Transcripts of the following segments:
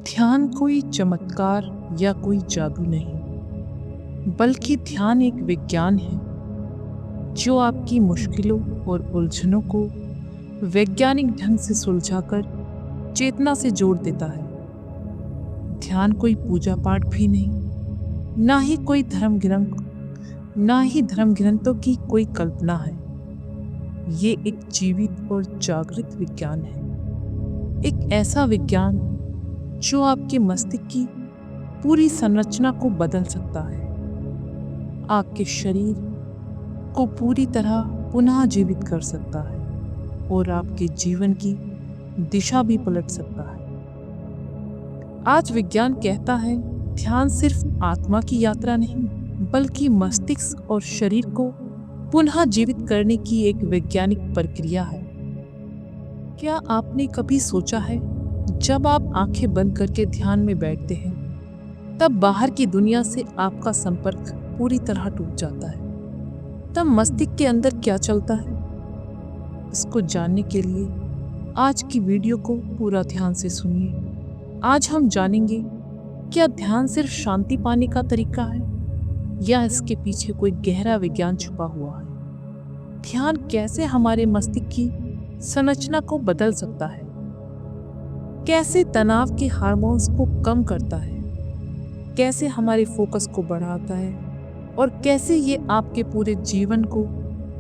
ध्यान कोई चमत्कार या कोई जादू नहीं, बल्कि ध्यान एक विज्ञान है जो आपकी मुश्किलों और उलझनों को वैज्ञानिक ढंग से सुलझाकर चेतना से जोड़ देता है। ध्यान कोई पूजा पाठ भी नहीं, ना ही कोई धर्म ग्रंथों की कोई कल्पना है। ये एक जीवित और जागृत विज्ञान है, एक ऐसा विज्ञान जो आपके मस्तिष्क की पूरी संरचना को बदल सकता है, आपके शरीर को पूरी तरह पुनः जीवित कर सकता है और आपके जीवन की दिशा भी पलट सकता है। आज विज्ञान कहता है ध्यान सिर्फ आत्मा की यात्रा नहीं, बल्कि मस्तिष्क और शरीर को पुनः जीवित करने की एक वैज्ञानिक प्रक्रिया है। क्या आपने कभी सोचा है, जब आप आंखें बंद करके ध्यान में बैठते हैं, तब बाहर की दुनिया से आपका संपर्क पूरी तरह टूट जाता है। तब मस्तिष्क के अंदर क्या चलता है? इसको जानने के लिए आज की वीडियो को पूरा ध्यान से सुनिए। आज हम जानेंगे क्या ध्यान सिर्फ शांति पाने का तरीका है या इसके पीछे कोई गहरा विज्ञान छुपा हुआ है। ध्यान कैसे हमारे मस्तिष्क की संरचना को बदल सकता है, कैसे तनाव के हार्मोन्स को कम करता है, कैसे हमारे फोकस को बढ़ाता है और कैसे ये आपके पूरे जीवन को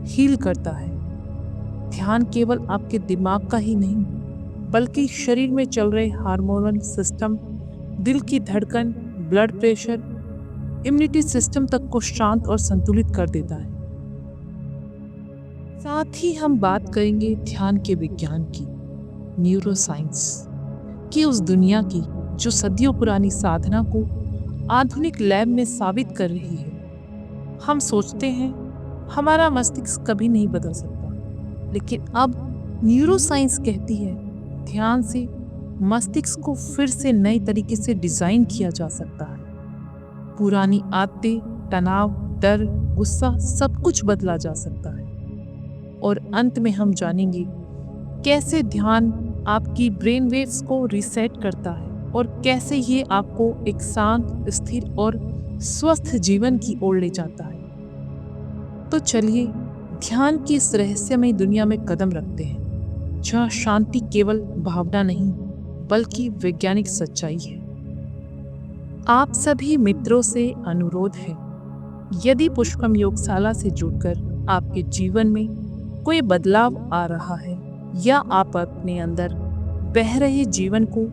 हील करता है। ध्यान केवल आपके दिमाग का ही नहीं, बल्कि शरीर में चल रहे हार्मोनल सिस्टम, दिल की धड़कन, ब्लड प्रेशर, इम्यूनिटी सिस्टम तक को शांत और संतुलित कर देता है। साथ ही हम बात करेंगे ध्यान के विज्ञान की, न्यूरोसाइंस की, उस दुनिया की जो सदियों पुरानी साधना को आधुनिक लैब में साबित कर रही है। हम सोचते हैं हमारा मस्तिष्क कभी नहीं बदल सकता, लेकिन अब न्यूरोसाइंस कहती है ध्यान से मस्तिष्क को फिर से नए तरीके से डिजाइन किया जा सकता है। पुरानी आदतें, तनाव, डर, गुस्सा सब कुछ बदला जा सकता है। और अंत में हम जानेंगे कैसे ध्यान आपकी ब्रेन वेव्स को रीसेट करता है और कैसे ये आपको एक शांत, स्थिर और स्वस्थ जीवन की ओर ले जाता है। तो चलिए ध्यान की इस रहस्यमय दुनिया में कदम रखते हैं, जहाँ शांति केवल भावना नहीं, बल्कि वैज्ञानिक सच्चाई है। आप सभी मित्रों से अनुरोध है, यदि पुष्पम योगशाला से जुड़कर आपके जीवन में कोई बदलाव आ रहा है या आप अपने अंदर बह रहे जीवन को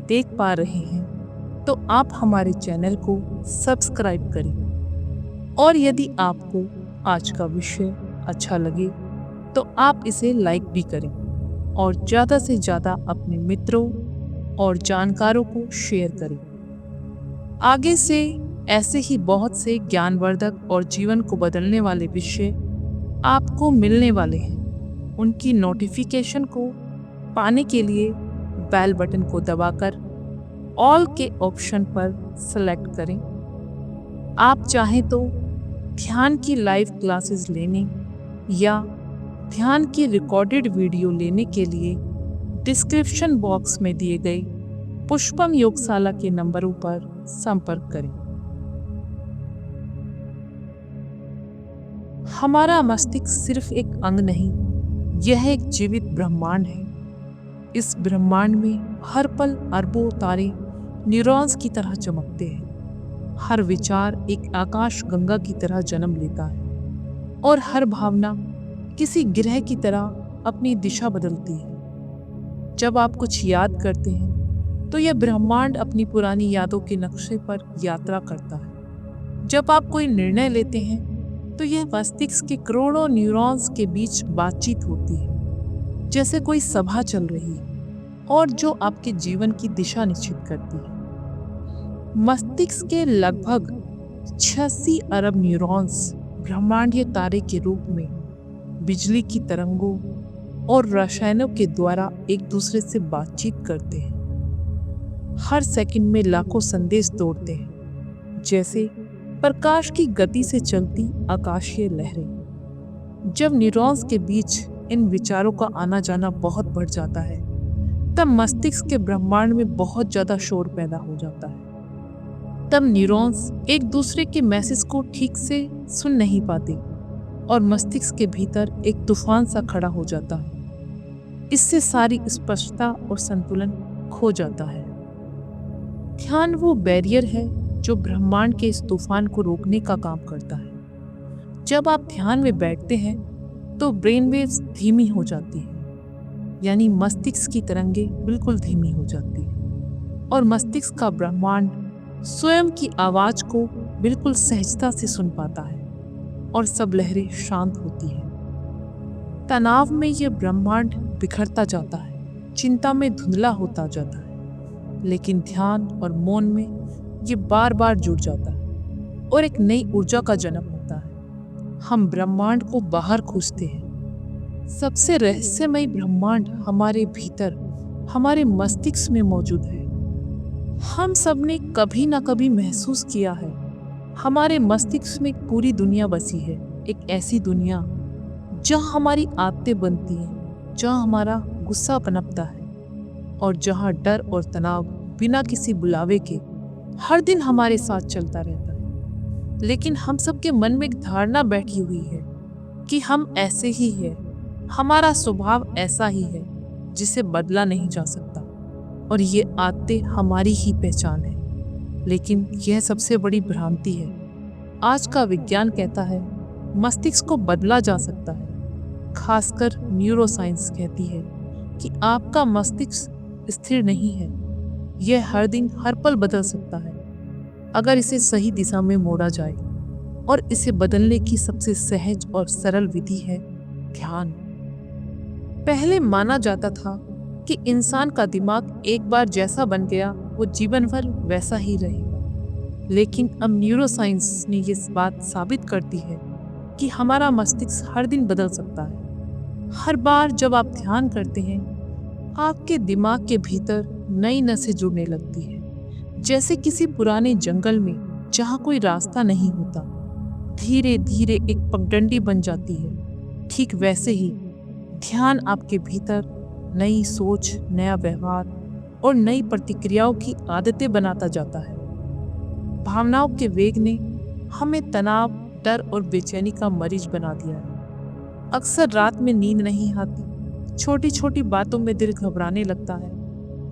देख पा रहे हैं, तो आप हमारे चैनल को सब्सक्राइब करें। और यदि आपको आज का विषय अच्छा लगे तो आप इसे लाइक भी करें और ज़्यादा से ज़्यादा अपने मित्रों और जानकारों को शेयर करें। आगे से ऐसे ही बहुत से ज्ञानवर्धक और जीवन को बदलने वाले विषय आपको मिलने वाले हैं। उनकी नोटिफिकेशन को पाने के लिए बेल बटन को दबाकर ऑल के ऑप्शन पर सेलेक्ट करें। आप चाहें तो ध्यान की लाइव क्लासेस लेने या ध्यान की रिकॉर्डेड वीडियो लेने के लिए डिस्क्रिप्शन बॉक्स में दिए गए पुष्पम योगशाला के नंबरों पर संपर्क करें। हमारा मस्तिष्क सिर्फ एक अंग नहीं, यह एक जीवित ब्रह्मांड है। इस ब्रह्मांड में हर पल अरबों तारे न्यूरॉन्स की तरह चमकते हैं। हर विचार एक आकाश गंगा की तरह जन्म लेता है और हर भावना किसी ग्रह की तरह अपनी दिशा बदलती है। जब आप कुछ याद करते हैं तो यह ब्रह्मांड अपनी पुरानी यादों के नक्शे पर यात्रा करता है। जब आप कोई निर्णय लेते हैं तो यह मस्तिष्क के करोड़ों न्यूरॉन्स के बीच बातचीत होती है, जैसे कोई सभा चल रही है और जो आपके जीवन की दिशा निश्चित करती है। मस्तिष्क के लगभग 86 अरब न्यूरॉन्स ब्रह्मांडीय तारे के रूप में बिजली की तरंगों और रसायनों के द्वारा एक दूसरे से बातचीत करते हैं। हर सेकंड में लाखों संदेश दौड़ते हैं, जैसे प्रकाश की गति से चलती आकाशीय लहरें। जब न्यूरॉन्स के बीच इन विचारों का आना जाना बहुत बढ़ जाता है, तब मस्तिष्क के ब्रह्मांड में बहुत ज्यादा शोर पैदा हो जाता है। तब न्यूरॉन्स एक दूसरे के मैसेज को ठीक से सुन नहीं पाते और मस्तिष्क के भीतर एक तूफान सा खड़ा हो जाता है। इससे सारी स्पष्टता और संतुलन खो जाता है। ध्यान वो बैरियर है जो ब्रह्मांड के इस तूफान को रोकने का काम करता है। जब आप ध्यान में बैठते हैं तो ब्रेन वेव्स धीमी हो जाती है, यानी मस्तिष्क की तरंगे बिल्कुल धीमी हो जाती है और मस्तिष्क का ब्रह्मांड स्वयं की आवाज को बिल्कुल सहजता से सुन पाता है और सब लहरें शांत होती हैं। तनाव में यह ब्रह्मांड बिखरता जाता है, चिंता में धुंधला होता जाता है, लेकिन ध्यान और मौन में ये बार बार जुड़ जाता है और एक नई ऊर्जा का जन्म होता है। हम ब्रह्मांड को बाहर खोजते हैं। सबसे रहस्यमय ब्रह्मांड हमारे भीतर, हमारे मस्तिष्क में मौजूद है। हम सब ने कभी ना कभी महसूस किया है, हमारे मस्तिष्क में एक पूरी दुनिया बसी है, एक ऐसी दुनिया जहाँ हमारी आदतें बनती हैं, जहाँ हमारा गुस्सा पनपता है और जहाँ डर और तनाव बिना किसी बुलावे के हर दिन हमारे साथ चलता रहता है। लेकिन हम सबके मन में एक धारणा बैठी हुई है कि हम ऐसे ही हैं, हमारा स्वभाव ऐसा ही है जिसे बदला नहीं जा सकता और ये आदतें हमारी ही पहचान है। लेकिन यह सबसे बड़ी भ्रांति है। आज का विज्ञान कहता है मस्तिष्क को बदला जा सकता है। खासकर न्यूरोसाइंस कहती है कि आपका मस्तिष्क स्थिर नहीं है, यह हर दिन हर पल बदल सकता है अगर इसे सही दिशा में मोड़ा जाए। और इसे बदलने की सबसे सहज और सरल विधि है ध्यान। पहले माना जाता था कि इंसान का दिमाग एक बार जैसा बन गया वो जीवन भर वैसा ही रहेगा, लेकिन अब न्यूरोसाइंस ने ये बात साबित कर दी है कि हमारा मस्तिष्क हर दिन बदल सकता है। हर बार जब आप ध्यान करते हैं, आपके दिमाग के भीतर नई नसें जुड़ने लगती है, जैसे किसी पुराने जंगल में जहाँ कोई रास्ता नहीं होता, धीरे धीरे एक पगडंडी बन जाती है। ठीक वैसे ही ध्यान आपके भीतर नई सोच, नया व्यवहार और नई प्रतिक्रियाओं की आदतें बनाता जाता है। भावनाओं के वेग ने हमें तनाव, डर और बेचैनी का मरीज बना दिया है। अक्सर रात में नींद नहीं आती, छोटी छोटी बातों में दिल घबराने लगता है,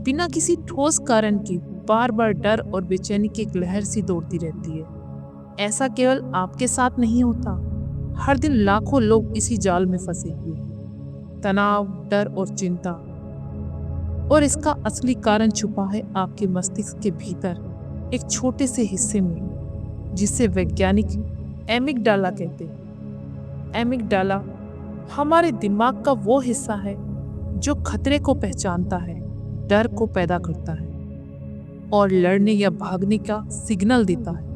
बिना किसी ठोस कारण के बार बार डर और बेचैनी की एक लहर सी दौड़ती रहती है। ऐसा केवल आपके साथ नहीं होता, हर दिन लाखों लोग इसी जाल में फंसे हुए हैं। तनाव, डर और चिंता, और इसका असली कारण छुपा है आपके मस्तिष्क के भीतर एक छोटे से हिस्से में, जिसे वैज्ञानिक एमिगडाला कहते हैं। एमिगडाला हमारे दिमाग का वो हिस्सा है जो खतरे को पहचानता है, डर को पैदा करता है और लड़ने या भागने का सिग्नल देता है।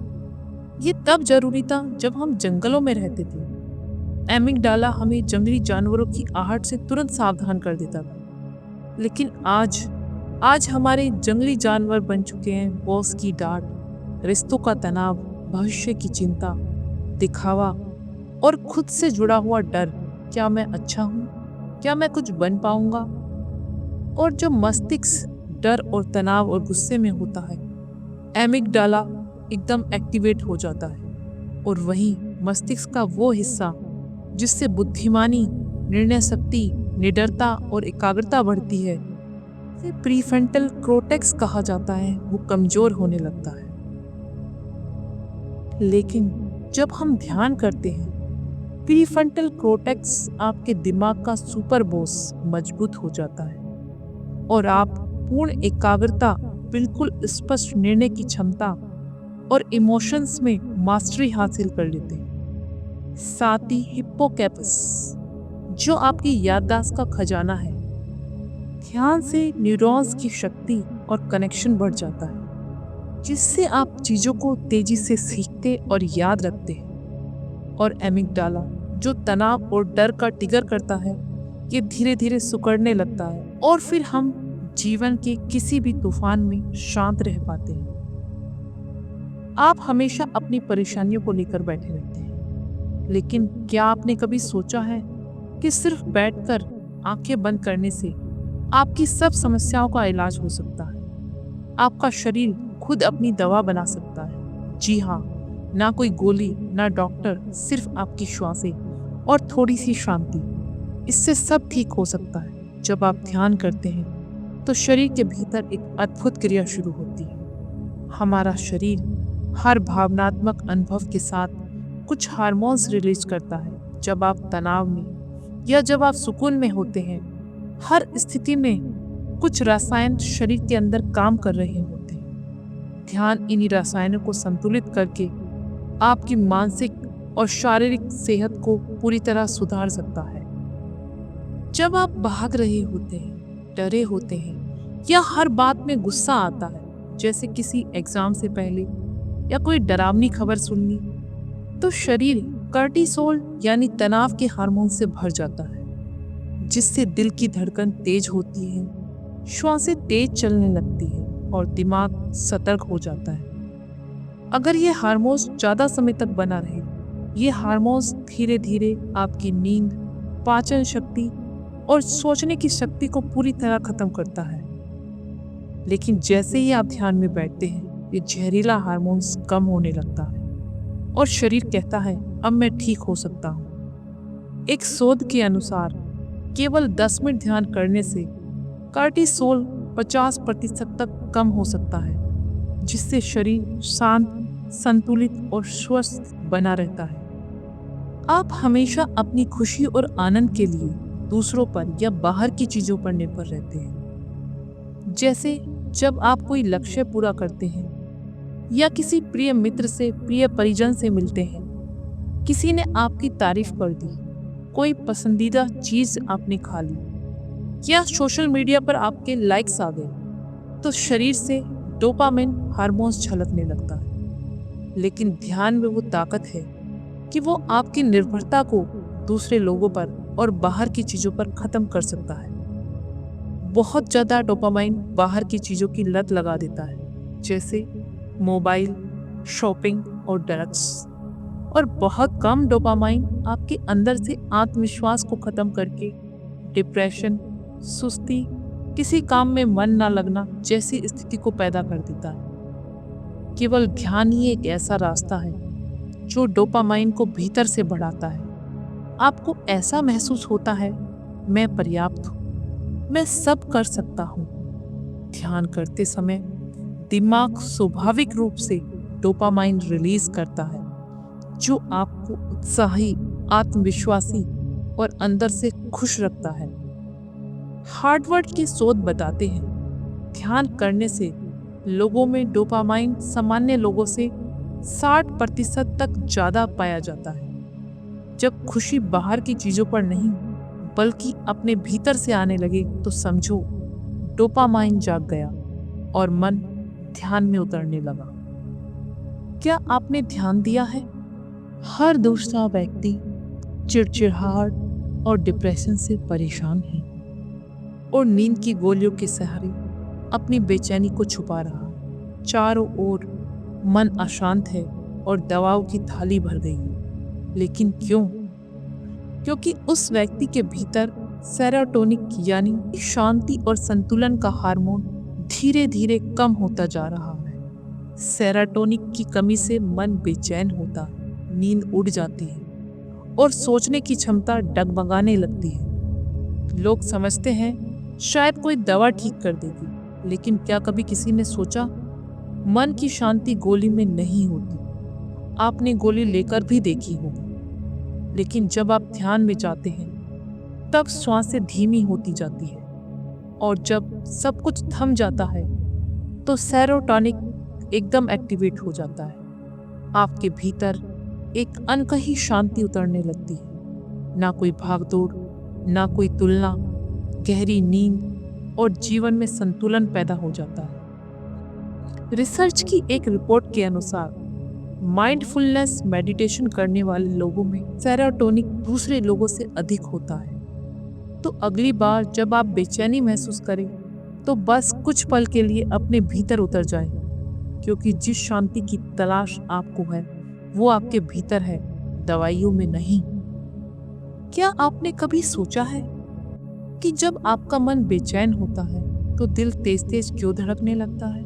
ये तब जरूरी था जब हम जंगलों में रहते थे। एमिगडाला हमें जंगली जानवरों की आहट से तुरंत सावधान कर देता था। लेकिन आज हमारे जंगली जानवर बन चुके हैं बॉस की डांट, रिश्तों का तनाव, भविष्य की चिंता, दिखावा और खुद से जुड़ा हुआ डर। क्या मैं अच्छा हूँ? क्या मैं कुछ बन पाऊंगा? और जो मस्तिष्क डर और तनाव और गुस्से में होता है, एमिगडाला एकदम एक्टिवेट हो जाता है। और वहीं मस्तिष्क का वो हिस्सा जिससे बुद्धिमानी, निर्णय शक्ति, निडरता और एकाग्रता बढ़ती है, इसे प्रीफ्रंटल कॉर्टेक्स कहा जाता है, वो कमजोर होने लगता है। लेकिन जब हम ध्यान करते हैं, प्रीफ्रंटल कॉर्टेक्स आपके दिमाग का सुपर बॉस मजबूत हो जाता है और आप पूर्ण एकाग्रता, बिल्कुल स्पष्ट निर्णय की क्षमता और इमोशंस में मास्टरी हासिल कर लेते हैं। साथ ही हिप्पोकैम्पस, जो आपकी याददाश्त का खजाना है, ध्यान से न्यूरॉन्स की शक्ति और कनेक्शन बढ़ जाता है, जिससे आप चीज़ों को तेजी से सीखते और याद रखते हैं। और एमिगडाला, जो तनाव और डर का ट्रिगर करता है, ये धीरे धीरे सिकुड़ने लगता है और फिर हम जीवन के किसी भी तूफान में शांत रह पाते हैं। आप हमेशा अपनी परेशानियों को लेकर बैठे रहते हैं, लेकिन क्या आपने कभी सोचा है कि सिर्फ बैठकर आंखें बंद करने से आपकी सब समस्याओं का इलाज हो सकता है। आपका शरीर खुद अपनी दवा बना सकता है। जी हाँ, ना कोई गोली, ना डॉक्टर, सिर्फ आपकी श्वासें और थोड़ी सी शांति। इससे सब ठीक हो सकता है। जब आप ध्यान करते हैं तो शरीर के भीतर एक अद्भुत क्रिया शुरू होती है। हमारा शरीर हर भावनात्मक अनुभव के साथ कुछ हार्मोन्स रिलीज करता है। जब आप तनाव में या जब आप सुकून में होते हैं, हर स्थिति में कुछ रसायन शरीर के अंदर काम कर रहे होते हैं। ध्यान इन्हीं रसायनों को संतुलित करके आपकी मानसिक और शारीरिक सेहत को पूरी तरह सुधार सकता है। जब आप भाग रहे होते हैं, डरे होते हैं या हर बात में गुस्सा आता है, जैसे किसी एग्जाम से पहले या कोई डरावनी खबर सुननी, तो शरीर कार्टिसोल यानी तनाव के हार्मोन से भर जाता है, जिससे दिल की धड़कन तेज होती है, श्वासें तेज चलने लगती है और दिमाग सतर्क हो जाता है। अगर ये हार्मोन्स ज़्यादा समय तक बना रहे, ये हार्मोन्स धीरे धीरे आपकी नींद, पाचन शक्ति और सोचने की शक्ति को पूरी तरह खत्म करता है। लेकिन जैसे ही आप ध्यान में बैठते हैं, ये जहरीला हार्मोन्स कम होने लगता है और शरीर कहता है अब मैं ठीक हो सकता हूँ। एक शोध के अनुसार केवल 10 मिनट ध्यान करने से कार्टिसोल 50% तक कम हो सकता है, जिससे शरीर शांत, संतुलित और स्वस्थ बना रहता है। आप हमेशा अपनी खुशी और आनंद के लिए दूसरों पर या बाहर की चीजों पर निर्भर रहते हैं। जैसे जब आप कोई लक्ष्य पूरा करते हैं या किसी प्रिय मित्र से, प्रिय परिजन से मिलते हैं, किसी ने आपकी तारीफ कर दी, कोई पसंदीदा चीज आपने खा ली या सोशल मीडिया पर आपके लाइक्स आ गए, तो शरीर से डोपामिन हार्मोन्स छलकने लगता है। लेकिन ध्यान में वो ताकत है कि वो आपकी निर्भरता को दूसरे लोगों पर और बाहर की चीजों पर खत्म कर सकता है। बहुत ज्यादा डोपामाइन बाहर की चीजों की लत लगा देता है, जैसे मोबाइल, शॉपिंग और ड्रग्स, और बहुत कम डोपामाइन आपके अंदर से आत्मविश्वास को खत्म करके डिप्रेशन, सुस्ती, किसी काम में मन ना लगना जैसी स्थिति को पैदा कर देता है। केवल ध्यान ही एक ऐसा रास्ता है जो डोपामाइन को भीतर से बढ़ाता है। आपको ऐसा महसूस होता है, मैं पर्याप्त हूँ, मैं सब कर सकता हूँ। ध्यान करते समय दिमाग स्वाभाविक रूप से डोपामाइन रिलीज करता है, जो आपको उत्साही, आत्मविश्वासी और अंदर से खुश रखता है। हार्वर्ड के शोध बताते हैं, ध्यान करने से लोगों में डोपामाइन सामान्य लोगों से 60% तक ज्यादा पाया जाता है। जब खुशी बाहर की चीजों पर नहीं बल्कि अपने भीतर से आने लगे, तो समझो डोपामाइन जाग गया और मन ध्यान में उतरने लगा। क्या आपने ध्यान दिया है? हर दूसरा व्यक्ति चिड़चिड़ाहट और डिप्रेशन से परेशान है और नींद की गोलियों के सहारे अपनी बेचैनी को छुपा रहा है। चारों ओर मन अशांत है और दवाओं की थाली भर गई है। लेकिन क्यों? क्योंकि उस व्यक्ति के भीतर सेरोटोनिन यानी शांति और संतुलन का हार्मोन धीरे धीरे कम होता जा रहा है। सेरोटोनिन की कमी से मन बेचैन होता है, नींद उड़ जाती है और सोचने की क्षमता डगमगाने लगती है। लोग समझते हैं शायद कोई दवा ठीक कर देगी, लेकिन क्या कभी किसी ने सोचा मन की शांति गोली में नहीं होती। आपने गोली लेकर भी देखी होगी, लेकिन जब आप ध्यान में जाते हैं तब श्वासें धीमी होती जाती है और जब सब कुछ थम जाता है तो सेरोटोनिन एकदम एक्टिवेट हो जाता है। आपके भीतर एक अनकही शांति उतरने लगती है। ना कोई भागदौड़, ना कोई तुलना, गहरी नींद और जीवन में संतुलन पैदा हो जाता है। रिसर्च की एक रिपोर्ट के अनुसार माइंडफुलनेस मेडिटेशन करने वाले लोगों में सेरोटोनिन दूसरे लोगों से अधिक होता है। तो अगली बार जब आप बेचैनी महसूस करें तो बस कुछ पल के लिए अपने भीतर उतर जाएं, क्योंकि जिस शांति की तलाश आपको है वो आपके भीतर है, दवाइयों में नहीं। क्या आपने कभी सोचा है कि जब आपका मन बेचैन होता है तो दिल तेज तेज क्यों धड़कने लगता है,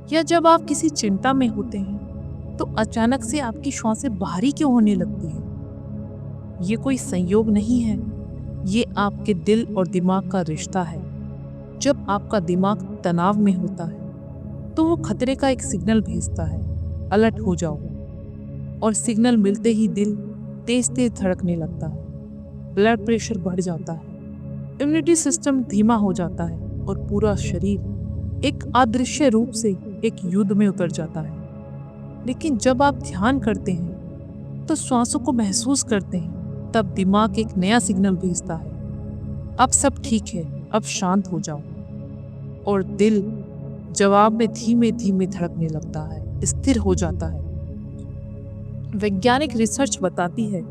या जब आप किसी चिंता में होते हैं तो अचानक से आपकी श्वासें भारी क्यों होने लगती हैं। ये कोई संयोग नहीं है, ये आपके दिल और दिमाग का रिश्ता है। जब आपका दिमाग तनाव में होता है तो वो खतरे का एक सिग्नल भेजता है, अलर्ट हो जाओ, और सिग्नल मिलते ही दिल तेज तेज धड़कने लगता है, ब्लड प्रेशर बढ़ जाता है, इम्यूनिटी सिस्टम धीमा हो जाता है और पूरा शरीर एक अदृश्य रूप से एक युद्ध में उतर जाता है। लेकिन जब आप ध्यान करते हैं तो श्वासों को महसूस करते हैं, तब दिमाग एक नया सिग्नल भेजता है, अब सब ठीक है, अब शांत हो जाओ, और दिल जवाब में धीमे धीमे धड़कने लगता है, स्थिर हो जाता है। वैज्ञानिक रिसर्च बताती है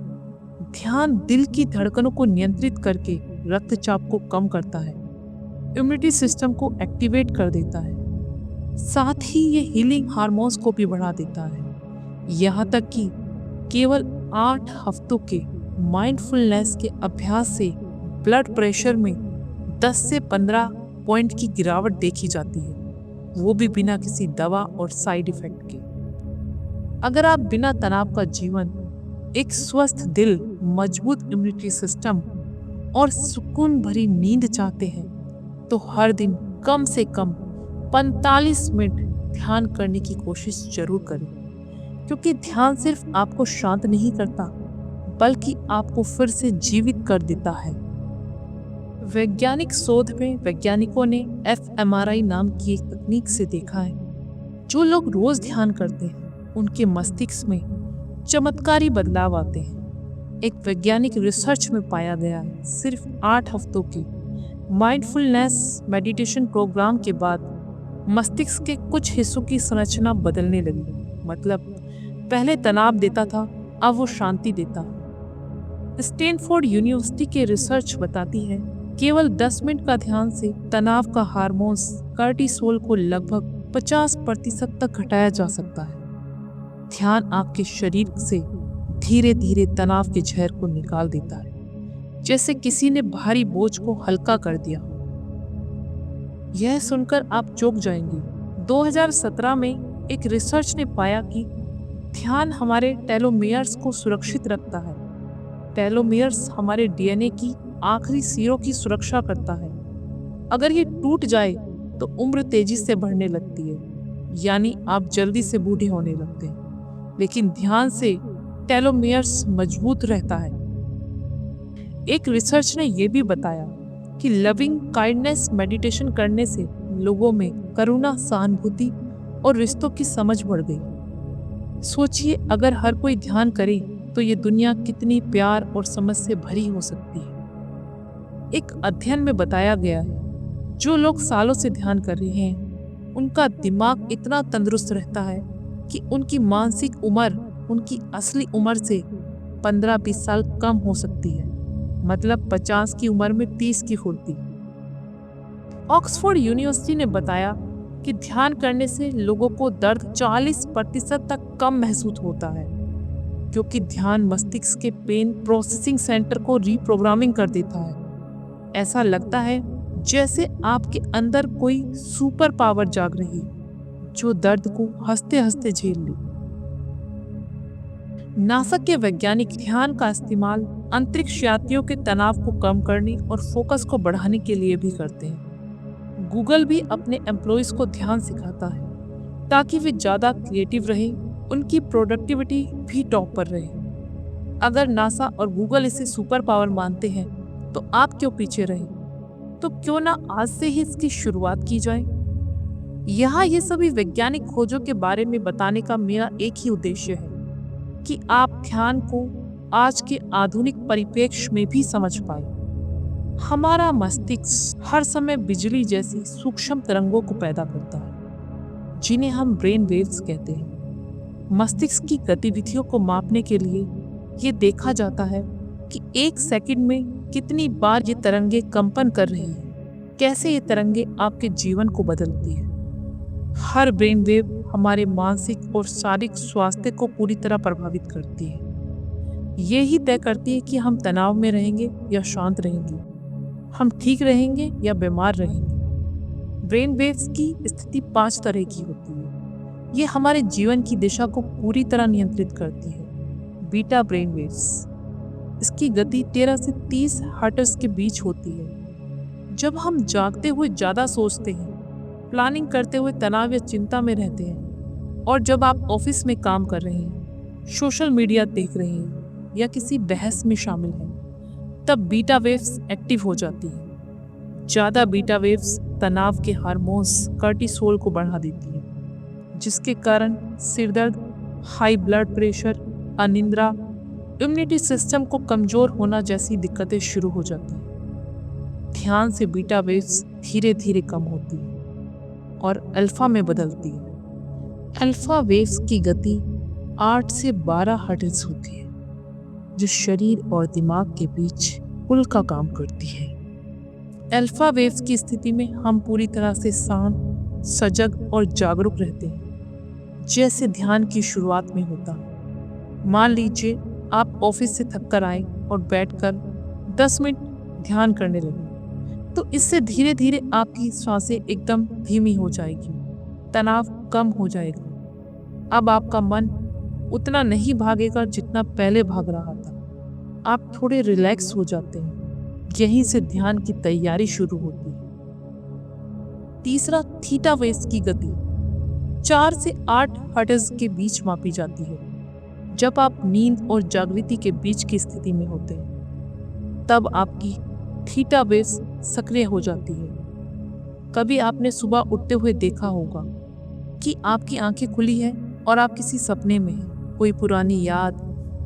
ध्यान दिल की धड़कनों को नियंत्रित करके रक्तचाप को कम करता है, इम्यूनिटी सिस्टम को एक्टिवेट कर देता है, साथ ही ये हीलिंग हार्मोन्स को भी बढ़ा देता है। यहाँ तक कि केवल 8 हफ्तों के माइंडफुलनेस के अभ्यास से ब्लड प्रेशर में 10 से 15 पॉइंट की गिरावट देखी जाती है, वो भी बिना किसी दवा और साइड इफेक्ट के। अगर आप बिना तनाव का जीवन, एक स्वस्थ दिल, मजबूत इम्यूनिटी सिस्टम और सुकून भरी नींद चाहते हैं तो हर दिन कम से कम 45 मिनट ध्यान करने की कोशिश जरूर करें, क्योंकि ध्यान सिर्फ आपको शांत नहीं करता बल्कि आपको फिर से जीवित कर देता है। वैज्ञानिक शोध में वैज्ञानिकों ने fMRI नाम की एक तकनीक से देखा है, जो लोग रोज ध्यान करते हैं उनके मस्तिष्क में चमत्कारी बदलाव आते हैं। एक वैज्ञानिक रिसर्च में पाया गया है सिर्फ 8 हफ्तों के माइंडफुलनेस मेडिटेशन प्रोग्राम के बाद मस्तिष्क के कुछ हिस्सों की संरचना बदलने लगी। मतलब पहले तनाव देता था, अब वो शांति देता है। स्टैनफोर्ड यूनिवर्सिटी के रिसर्च बताती है केवल 10 मिनट का ध्यान से तनाव का हार्मोन्स कार्टिसोल को लगभग 50% तक घटाया जा सकता है। ध्यान आपके शरीर से धीरे धीरे तनाव के जहर को निकाल देता है, जैसे किसी ने भारी बोझ को हल्का कर दिया। यह सुनकर आप चौंक जाएंगे। 2017 में एक रिसर्च ने पाया कि ध्यान हमारे टेलोमियर्स को सुरक्षित रखता है। टेलोमियर्स हमारे डीएनए की आखिरी सिरों की सुरक्षा करता है। अगर ये टूट जाए तो उम्र तेजी से बढ़ने लगती है, यानी आप जल्दी से बूढ़े होने लगते हैं। लेकिन ध्यान से टेलोमियर्स मजबूत रहता है। एक रिसर्च ने यह भी बताया कि लविंग काइंडनेस मेडिटेशन करने से लोगों में करुणा, सहानुभूति और रिश्तों की समझ बढ़ गई। सोचिए, अगर हर कोई ध्यान करे तो ये दुनिया कितनी प्यार और समझ से भरी हो सकती है। एक अध्ययन में बताया गया है जो लोग सालों से ध्यान कर रहे हैं उनका दिमाग इतना तंदुरुस्त रहता है कि उनकी मानसिक उम्र उनकी असली उम्र से 15-20 साल कम हो सकती है। मतलब 50 की उम्र में 30 की फुर्ती। ऑक्सफोर्ड यूनिवर्सिटी ने बताया कि ध्यान करने से लोगों को दर्द 40% तक कम महसूस होता है, क्योंकि ध्यान मस्तिष्क के पेन प्रोसेसिंग सेंटर को रीप्रोग्रामिंग कर देता है। ऐसा लगता है जैसे आपके अंदर कोई सुपर पावर जाग रही, जो दर्द को हंसते हंसते झेल ले। नासा के वैज्ञानिक ध्यान का इस्तेमाल अंतरिक्ष यात्रियों के तनाव को कम करने और फोकस को बढ़ाने के लिए भी करते हैं। गूगल भी अपने एम्प्लॉइज को ध्यान सिखाता है ताकि वे ज़्यादा क्रिएटिव रहे, उनकी प्रोडक्टिविटी भी टॉप पर रहे। अगर नासा और गूगल इसे सुपर पावर मानते हैं तो आप क्यों पीछे रहे? तो क्यों ना आज से ही इसकी शुरुआत की जाए। यहाँ ये सभी वैज्ञानिक खोजों के बारे में बताने का मेरा एक ही उद्देश्य है कि आप ध्यान को आज के आधुनिक परिप्रेक्ष्य में भी समझ पाए। हमारा मस्तिष्क हर समय बिजली जैसी सूक्ष्म तरंगों को पैदा करता है, जिन्हें हम ब्रेन वेव्स कहते हैं। मस्तिष्क की गतिविधियों को मापने के लिए ये देखा जाता है कि 1 सेकंड में कितनी बार ये तरंगे कंपन कर रही हैं, कैसे ये तरंगे आपके जीवन को बदलती है। हर ब्रेन वेव हमारे मानसिक और शारीरिक स्वास्थ्य को पूरी तरह प्रभावित करती है। ये ही तय करती है कि हम तनाव में रहेंगे या शांत रहेंगे। हम ठीक रहेंगे या बीमार रहेंगे। ब्रेन वेव्स की स्थिति 5 तरह की होती है। ये हमारे जीवन की दिशा को पूरी तरह नियंत्रित करती है। बीटा ब्रेन वेव्स, इसकी गति 13 से 30 हर्ट्ज के बीच होती है। जब हम जागते हुए ज़्यादा सोचते हैं, प्लानिंग करते हुए तनाव या चिंता में रहते हैं, और जब आप ऑफिस में काम कर रहे हैं, सोशल मीडिया देख रहे हैं या किसी बहस में शामिल हैं, तब बीटा वेव्स एक्टिव हो जाती हैं। ज़्यादा बीटा वेव्स तनाव के हार्मोन्स कार्टिसोल को बढ़ा देती हैं, जिसके कारण सिरदर्द, हाई ब्लड प्रेशर, अनिद्रा, इम्यूनिटी सिस्टम को कमज़ोर होना जैसी दिक्कतें शुरू हो जाती हैं। ध्यान से बीटा वेव्स धीरे धीरे कम होती है और अल्फा में बदलती है। अल्फा वेव्स की गति 8 से 12 हर्ट्ज होती है, जो शरीर और दिमाग के बीच पुल का काम करती है। अल्फा वेव्स की स्थिति में हम पूरी तरह से शांत, सजग और जागरूक रहते हैं, जैसे ध्यान की शुरुआत में होता है। मान लीजिए आप ऑफिस से थक कर आए और बैठकर 10 मिनट ध्यान करने लगे, तो इससे धीरे धीरे आपकी सांसें एकदम धीमी हो जाएगी, तनाव कम हो जाएगा। अब आपका मन उतना नहीं भागेगा जितना पहले भाग रहा था। आप थोड़े रिलैक्स हो जाते हैं। यहीं से ध्यान की तैयारी शुरू होती है। तीसरा, थीटा वेव्स की गति 4 से 8 हर्ट्ज के बीच मापी जाती है। जब आप नींद और जागृति के बीच की स्थिति में होते हैं, तब आपकी थीटा वेव्स सक्रिय हो जाती है। कभी आपने सुबह उठते हुए देखा होगा कि आपकी आंखें खुली हैं और आप किसी सपने में हैं। कोई पुरानी याद,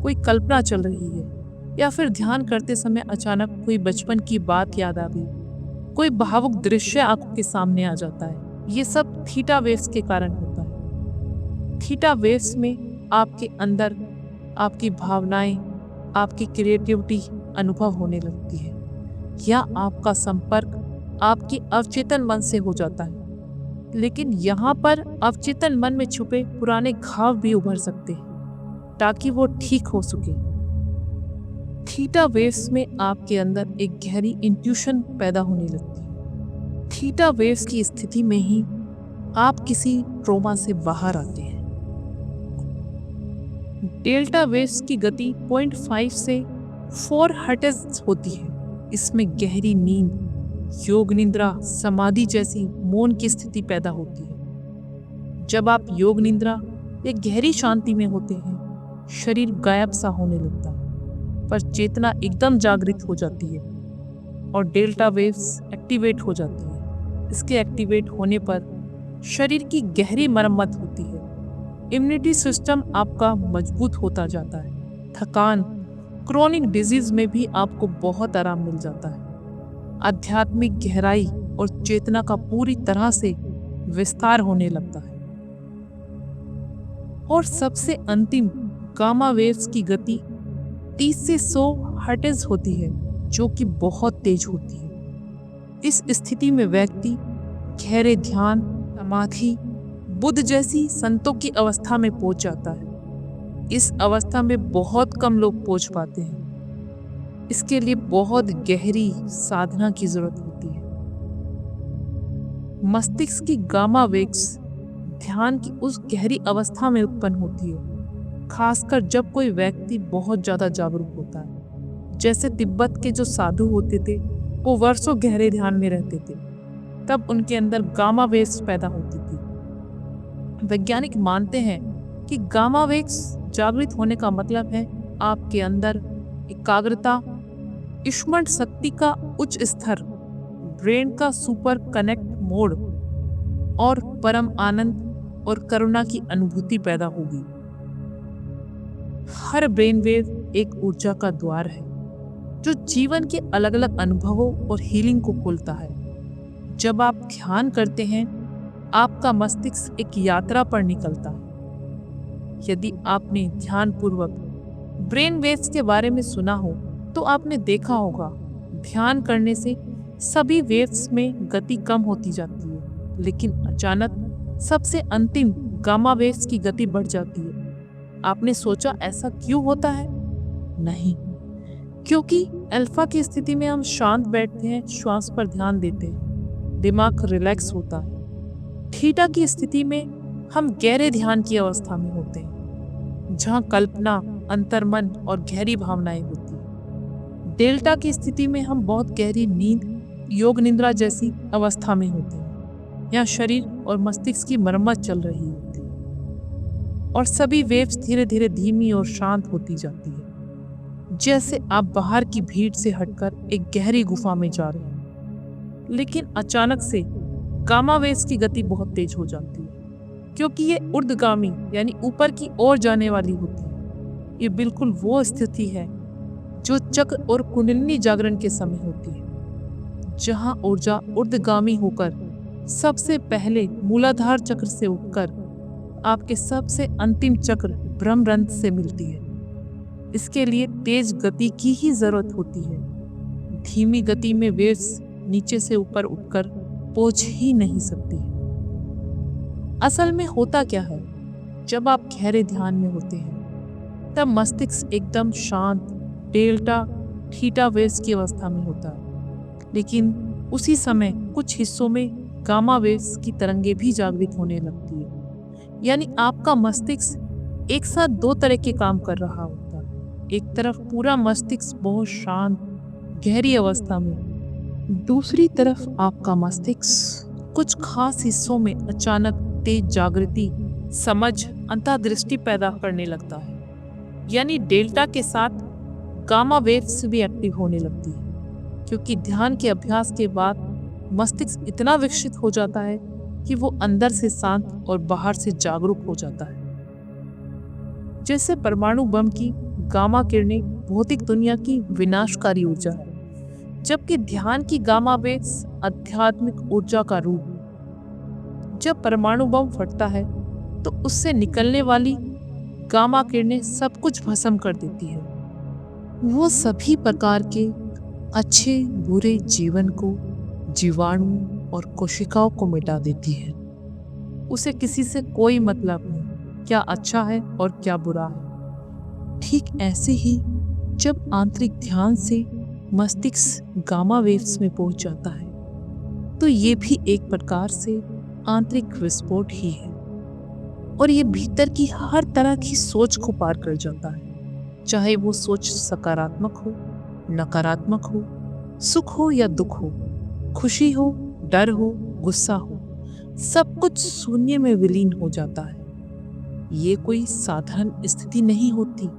कोई कल्पना चल रही है, या फिर ध्यान करते समय अचानक कोई बचपन की बात याद आ गई, कोई भावुक दृश्य आंखों के सामने आ जाता है। ये सब थीटा वेव्स के कारण होता है। थीटा वेव्स में आपके अंदर आपकी भावनाएं, आपकी क्रिएटिविटी अनुभव होने लगती है, या आपका संपर्क आपके अवचेतन मन से हो जाता है। लेकिन यहाँ पर अवचेतन मन में छुपे पुराने घाव भी उभर सकते हैं, ताकि वो ठीक हो सके। थीटा वेव्स में आपके अंदर एक गहरी इंट्यूशन पैदा होने लगती है। थीटा वेव्स की स्थिति में ही आप किसी ट्रॉमा से बाहर आते हैं। डेल्टा वेव्स की गति 0.5 से 4 हर्ट्ज होती है। इसमें गहरी नींद, योग निद्रा, समाधि जैसी मौन की स्थिति पैदा होती है। जब आप योग निद्रा या गहरी शांति में होते हैं, शरीर गायब सा होने लगता है, पर चेतना एकदम जागृत हो जाती है और डेल्टा वेव्स एक्टिवेट हो जाती है। इसके एक्टिवेट होने पर शरीर की गहरी मरम्मत होती है। इम्यूनिटी सिस्टम आपका मजबूत होता जाता है। थकान, क्रोनिक डिजीज में भी आपको बहुत आराम मिल जाता है। आध्यात्मिक गहराई और चेतना का पूरी तरह से विस्तार होने लगता है। और सबसे अंतिम, गामा वेव्स की गति 30 से 100 हर्ट्ज होती है, जो कि बहुत तेज होती है। इस स्थिति में व्यक्ति गहरे ध्यान, समाधि, बुद्ध जैसी संतों की अवस्था में पहुंच जाता है। इस अवस्था में बहुत कम लोग पहुंच पाते हैं। इसके लिए बहुत गहरी साधना की जरूरत होती है। मस्तिष्क की गामा वेव्स ध्यान की उस गहरी अवस्था में उत्पन्न होती है, खासकर जब कोई व्यक्ति बहुत ज्यादा जागरूक होता है। जैसे तिब्बत के जो साधु होते थे, वो वर्षों गहरे ध्यान में रहते थे, तब उनके अंदर गामा वेव्स पैदा होती थी। वैज्ञानिक मानते हैं कि गामा वेव्स जागृत होने का मतलब है आपके अंदर एकाग्रता, स्मरण शक्ति का उच्च स्तर, ब्रेन का सुपर कनेक्ट मोड और परम आनंद और करुणा की अनुभूति पैदा होगी। हर ब्रेन वेव एक ऊर्जा का द्वार है, जो जीवन के अलग अलग अनुभवों और हीलिंग को खोलता है। जब आप ध्यान करते हैं, आपका मस्तिष्क एक यात्रा पर निकलता है। यदि आपने ध्यानपूर्वक ब्रेन वेव्स के बारे में सुना हो, तो आपने देखा होगा ध्यान करने से सभी वेव्स में गति कम होती जाती है, लेकिन अचानक सबसे अंतिम गामा वेव्स की गति बढ़ जाती है। आपने सोचा ऐसा क्यों होता है? नहीं, क्योंकि अल्फा की स्थिति में हम शांत बैठते हैं, श्वास पर ध्यान देते हैं, दिमाग रिलैक्स होता है। थीटा की स्थिति में हम गहरे ध्यान की अवस्था में होते हैं, जहाँ कल्पना, अंतर्मन और गहरी भावनाएं होती हैं। डेल्टा की स्थिति में हम बहुत गहरी नींद, योग निद्रा जैसी अवस्था में होते हैं। यहाँ शरीर और मस्तिष्क की मरम्मत चल रही होती है और सभी वेव्स धीरे धीरे धीमी और शांत होती जाती है, जैसे आप बाहर की भीड़ से हटकर एक गहरी गुफा में जा रहे हैं। लेकिन अचानक से गामा वेव्स की गति बहुत तेज हो जाती है, क्योंकि ये ऊर्ध्वगामी यानी ऊपर की ओर जाने वाली होती है। ये बिल्कुल वो स्थिति है जो चक्र और कुंडलिनी जागरण के समय होती है, जहां ऊर्जा ऊर्ध्वगामी होकर सबसे पहले मूलाधार चक्र से उठकर आपके सबसे अंतिम चक्र ब्रह्मरंध्र से मिलती है। इसके लिए तेज गति की ही जरूरत होती है। धीमी गति में वेव्स नीचे से ऊपर उठकर पहुंच ही नहीं सकती। असल में होता क्या है, जब आप गहरे ध्यान में होते हैं तब मस्तिष्क एकदम शांत डेल्टा थीटा वेव्स की अवस्था में होता है, लेकिन उसी समय कुछ हिस्सों में गामा वेव्स की तरंगे भी जागृत होने लगती है। यानी आपका मस्तिष्क एक साथ दो तरह के काम कर रहा होता है। एक तरफ पूरा मस्तिष्क बहुत शांत गहरी अवस्था में, दूसरी तरफ आपका मस्तिष्क कुछ खास हिस्सों में अचानक तेज जागृति, समझ, अंतर्दृष्टि पैदा करने लगता है। यानी डेल्टा के साथ गामा वेव्स भी एक्टिव होने लगती है, क्योंकि ध्यान के अभ्यास के बाद मस्तिष्क इतना विकसित हो जाता है कि वो अंदर से शांत और बाहर से जागरूक हो जाता है। जैसे परमाणु बम की गामा किरणें भौतिक दुनिया की विनाशकारी ऊर्जा है, जबकि ध्यान की गामा वेव्स आध्यात्मिक ऊर्जा का रूप। जब परमाणु बम फटता है तो उससे निकलने वाली गामा किरणें सब कुछ भस्म कर देती है। वो सभी प्रकार के अच्छे बुरे जीवन को, जीवाणु और कोशिकाओं को मिटा देती है। उसे किसी से कोई मतलब नहीं, क्या अच्छा है और क्या बुरा है। ठीक ऐसे ही जब आंतरिक ध्यान से मस्तिष्क गामा वेव्स में पहुंच जाता है तो ये भी एक प्रकार से आंतरिक विस्फोट ही है, और ये भीतर की हर तरह की सोच को पार कर जाता है। चाहे वो सोच सकारात्मक हो, नकारात्मक हो, सुख हो या दुख हो, खुशी हो, डर हो, गुस्सा हो, सब कुछ शून्य में विलीन हो जाता है। ये कोई साधारण स्थिति नहीं होती।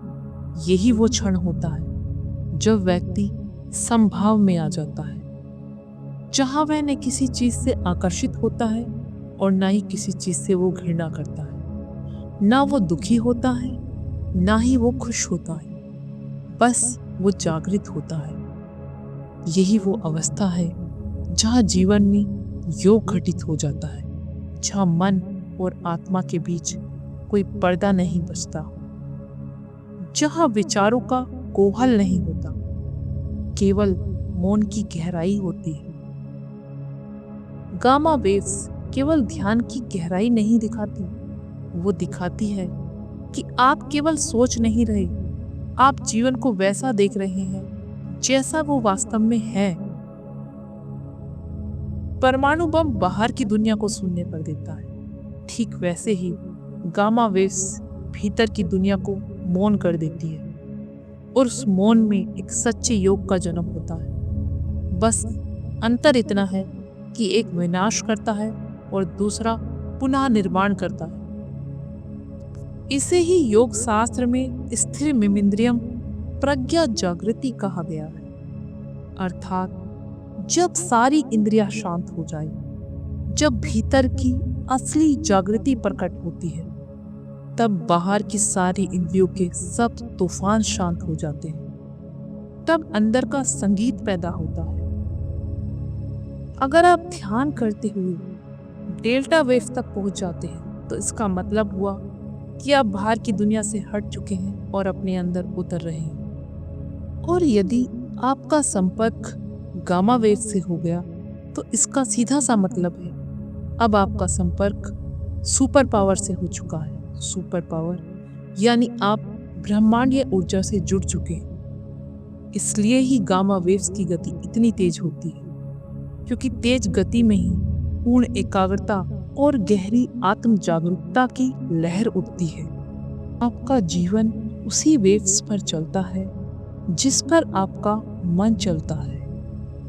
यही वो क्षण होता है जब व्यक्ति समभाव में आ जाता है, जहां वह न किसी चीज से आकर्षित होता है और ना ही किसी चीज से वो घृणा करता है। ना वो दुखी होता है, ना ही वो खुश होता है, बस वो जागृत होता है। यही वो अवस्था है जहाँ जीवन में योग घटित हो जाता है, जहाँ मन और आत्मा के बीच कोई पर्दा नहीं बचता, जहाँ विचारों का कोहल नहीं होता, केवल मौन की गहराई होती है। गामा वेव्स केवल ध्यान की गहराई नहीं दिखाती, वो दिखाती है कि आप केवल सोच नहीं रहे, आप जीवन को वैसा देख रहे हैं जैसा वो वास्तव में है। परमाणु बम बाहर की दुनिया को शून्य कर देता है, ठीक वैसे ही गामा वेव्स भीतर की दुनिया को मौन कर देती है, और उस मौन में एक सच्चे योग का जन्म होता है। बस अंतर इतना है कि एक विनाश करता है और दूसरा पुनः निर्माण करता है। इसे ही योग शास्त्र में स्थिर मिमिंद्रियम प्रज्ञा जागृति कहा गया है। अर्थात जब सारी इंद्रियां शांत हो जाए, जब भीतर की असली जागृति प्रकट होती है, तब बाहर की सारी इंद्रियों के सब तूफान शांत हो जाते हैं। तब अंदर का संगीत पैदा होता है। अगर आप ध्यान करते हुए डेल्टा वेव तक पहुंच जाते हैं तो इसका मतलब हुआ कि आप बाहर की दुनिया से हट चुके हैं और अपने अंदर उतर रहे हैं। और यदि आपका संपर्क गामा वेव से हो गया तो इसका सीधा सा मतलब है अब आपका संपर्क सुपर पावर से हो चुका है। सुपर पावर यानी आप ब्रह्मांडीय ऊर्जा से जुड़ चुके हैं। इसलिए ही गामा वेव्स की गति इतनी तेज होती है, क्योंकि तेज गति में ही पूर्ण एकाग्रता और गहरी आत्म जागरूकता की लहर उठती है। आपका जीवन उसी वेव्स पर चलता है जिस पर आपका मन चलता है।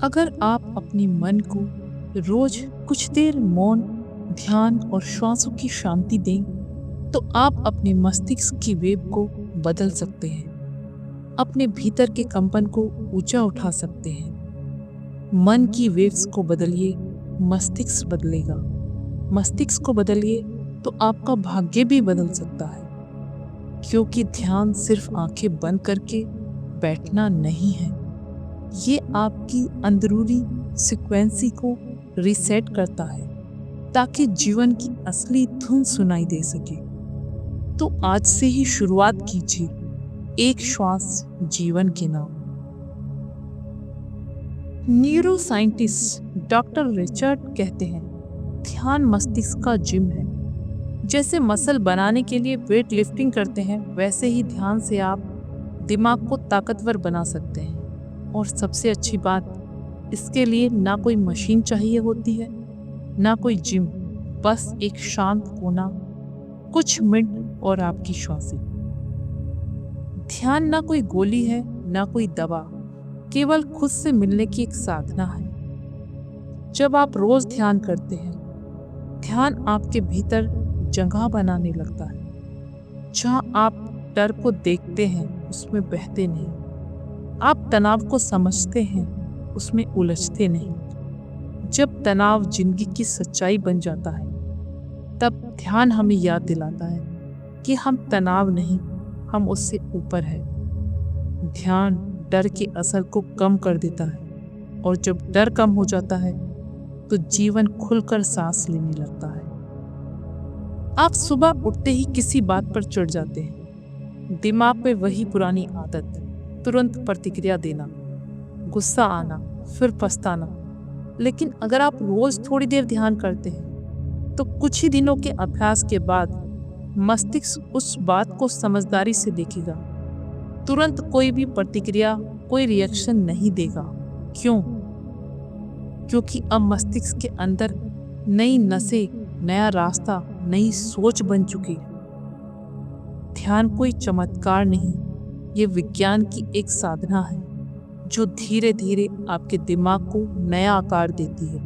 अगर आप अपने मन को रोज कुछ देर मौन, ध्यान और श्वासों की शांति दें, तो आप अपने मस्तिष्क की वेव को बदल सकते हैं, अपने भीतर के कंपन को ऊंचा उठा सकते हैं। मन की वेव्स को बदलिए, मस्तिष्क बदलेगा। मस्तिष्क को बदलिए तो आपका भाग्य भी बदल सकता है, क्योंकि ध्यान सिर्फ आंखें बंद करके बैठना नहीं है। ये आपकी अंदरूनी फ्रीक्वेंसी को रीसेट करता है ताकि जीवन की असली धुन सुनाई दे सके। तो आज से ही शुरुआत कीजिए, एक श्वास जीवन के नाम। न्यूरो साइंटिस्ट डॉक्टर रिचर्ड कहते हैं, ध्यान मस्तिष्क का जिम है। जैसे मसल बनाने के लिए वेट लिफ्टिंग करते हैं, वैसे ही ध्यान से आप दिमाग को ताकतवर बना सकते हैं। और सबसे अच्छी बात, इसके लिए ना कोई मशीन चाहिए होती है, ना कोई जिम, बस एक शांत कोना, कुछ मिनट और आपकी श्वासें। ध्यान ना कोई गोली है, ना कोई दवा, केवल खुद से मिलने की एक साधना है। जब आप रोज ध्यान करते हैं, ध्यान आपके भीतर जगह बनाने लगता है। जहां आप डर को देखते हैं, उसमें बहते नहीं। आप तनाव को समझते हैं, उसमें उलझते नहीं। जब तनाव जिंदगी की सच्चाई बन जाता है, तब ध्यान हमें याद दिलाता है कि हम तनाव नहीं, हम उससे ऊपर है। ध्यान डर के असर को कम कर देता है, और जब डर कम हो जाता है तो जीवन खुलकर सांस लेने लगता है। आप सुबह उठते ही किसी बात पर चिढ़ जाते हैं। दिमाग पे वही पुरानी आदत, तुरंत प्रतिक्रिया देना, गुस्सा आना, फिर पछताना। लेकिन अगर आप रोज थोड़ी देर ध्यान करते हैं, तो कुछ ही दिनों के अभ्यास के बाद मस्तिष्क उस बात को समझदारी से देखेगा। तुरंत कोई भी प्रतिक्रिया, कोई रिएक्शन नहीं देगा। क्यों? क्योंकि अब मस्तिष्क के अंदर नई नसें, नया रास्ता, नई सोच बन चुकी है। ध्यान कोई चमत्कार नहीं, ये विज्ञान की एक साधना है जो धीरे धीरे आपके दिमाग को नया आकार देती है।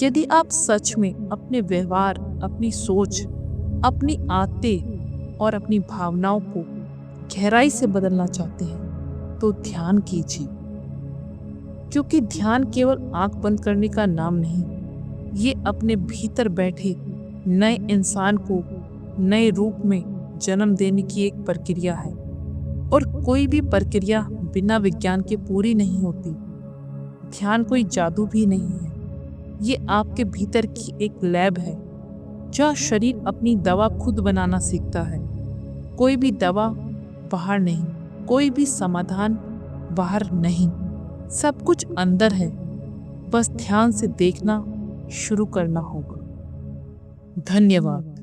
यदि आप सच में अपने व्यवहार, अपनी सोच, अपनी आदतें और अपनी भावनाओं को गहराई से बदलना चाहते हैं, तो ध्यान कीजिए। क्योंकि ध्यान केवल आंख बंद करने का नाम नहीं, ये अपने भीतर बैठे नए इंसान को नए रूप में जन्म देने की एक प्रक्रिया है। और कोई भी प्रक्रिया बिना विज्ञान के पूरी नहीं होती। ध्यान कोई जादू भी नहीं है, ये आपके भीतर की एक लैब है जहाँ शरीर अपनी दवा खुद बनाना सीखता है। कोई भी दवा बाहर नहीं, कोई भी समाधान बाहर नहीं, सब कुछ अंदर है। बस ध्यान से देखना शुरू करना होगा। धन्यवाद।